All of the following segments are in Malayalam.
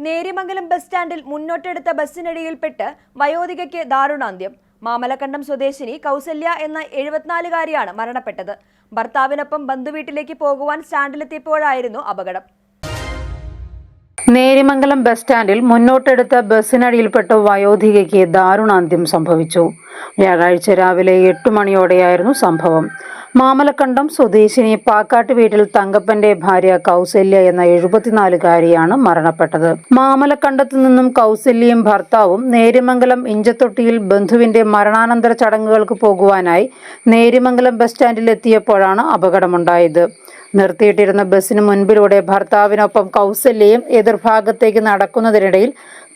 നേര്യമംഗലം ബസ് സ്റ്റാൻഡിൽ മുന്നോട്ടെടുത്ത ബസ്സിനടിയിൽപ്പെട്ട് വയോധികയ്ക്ക് ദാരുണാന്ത്യം. മാമലക്കണ്ടം സ്വദേശിനി കൗസല്യ എന്ന 74-കാരിയാണ് മരണപ്പെട്ടത്. ഭർത്താവിനൊപ്പം ബന്ധുവീട്ടിലേക്ക് പോകുവാൻ സ്റ്റാൻഡിലെത്തിയപ്പോഴായിരുന്നു അപകടം. നേര്യമംഗലം ബസ് സ്റ്റാൻഡിൽ മുന്നോട്ടെടുത്ത ബസ്സിനടിയിൽപ്പെട്ട വയോധികയ്ക്ക് ദാരുണാന്ത്യം സംഭവിച്ചു. വ്യാഴാഴ്ച രാവിലെ 8 മണിയോടെയായിരുന്നു സംഭവം. മാമലക്കണ്ടം സ്വദേശിനി പാക്കാട്ട് വീട്ടിൽ തങ്കപ്പന്റെ ഭാര്യ കൗസല്യ എന്ന 74-കാരിയാണ് മരണപ്പെട്ടത്. മാമലക്കണ്ടത്തു നിന്നും കൗസല്യയും ഭർത്താവും നേര്യമംഗലം ഇഞ്ചത്തൊട്ടിയിൽ ബന്ധുവിന്റെ മരണാനന്തര ചടങ്ങുകൾക്ക് പോകുവാനായി നേര്യമംഗലം ബസ് സ്റ്റാൻഡിൽ എത്തിയപ്പോഴാണ് അപകടമുണ്ടായത്. നിർത്തിയിട്ടിരുന്ന ബസ്സിന് മുൻപിലൂടെ ഭർത്താവിനൊപ്പം കൗസല്യയും എതിർഭാഗത്തേക്ക് നടക്കുന്നതിനിടയിൽ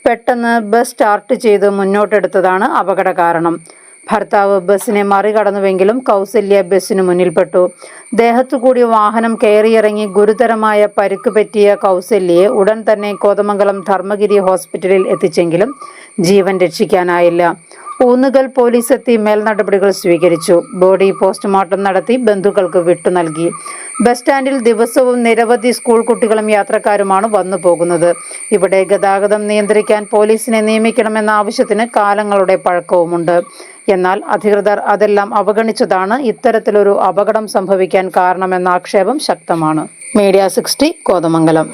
പെട്ടെന്ന് ബസ് സ്റ്റാർട്ട് ചെയ്ത് മുന്നോട്ടെടുത്തതാണ് അപകട കാരണം. ഭർത്താവ് ബസ്സിനെ മറികടന്നുവെങ്കിലും കൗസല്യ ബസ്സിന് മുന്നിൽപ്പെട്ടു. ദേഹത്തുകൂടി വാഹനം കയറിയിറങ്ങി ഗുരുതരമായ പരിക്ക് പറ്റിയ കൗസല്യയെ ഉടൻ തന്നെ കോതമംഗലം ധർമ്മഗിരി ഹോസ്പിറ്റലിൽ എത്തിച്ചെങ്കിലും ജീവൻ രക്ഷിക്കാനായില്ല. ഊന്നുകൽ പോലീസ് എത്തി മേൽനടപടികൾ സ്വീകരിച്ചു. ബോഡി പോസ്റ്റ്മോർട്ടം നടത്തി ബന്ധുക്കൾക്ക് വിട്ടു നൽകി. ബസ് സ്റ്റാൻഡിൽ ദിവസവും നിരവധി സ്കൂൾ കുട്ടികളും യാത്രക്കാരുമാണ് വന്നു പോകുന്നത്. ഇവിടെ ഗതാഗതം നിയന്ത്രിക്കാൻ പോലീസിനെ നിയമിക്കണമെന്ന ആവശ്യത്തിന് കാലങ്ങളുടെ പഴക്കവുമുണ്ട്. എന്നാൽ അധികൃതർ അതെല്ലാം അവഗണിച്ചതാണ് ഇത്തരത്തിലൊരു അപകടം സംഭവിക്കാൻ കാരണമെന്ന ആക്ഷേപം ശക്തമാണ്. മീഡിയ 60 കോതമംഗലം.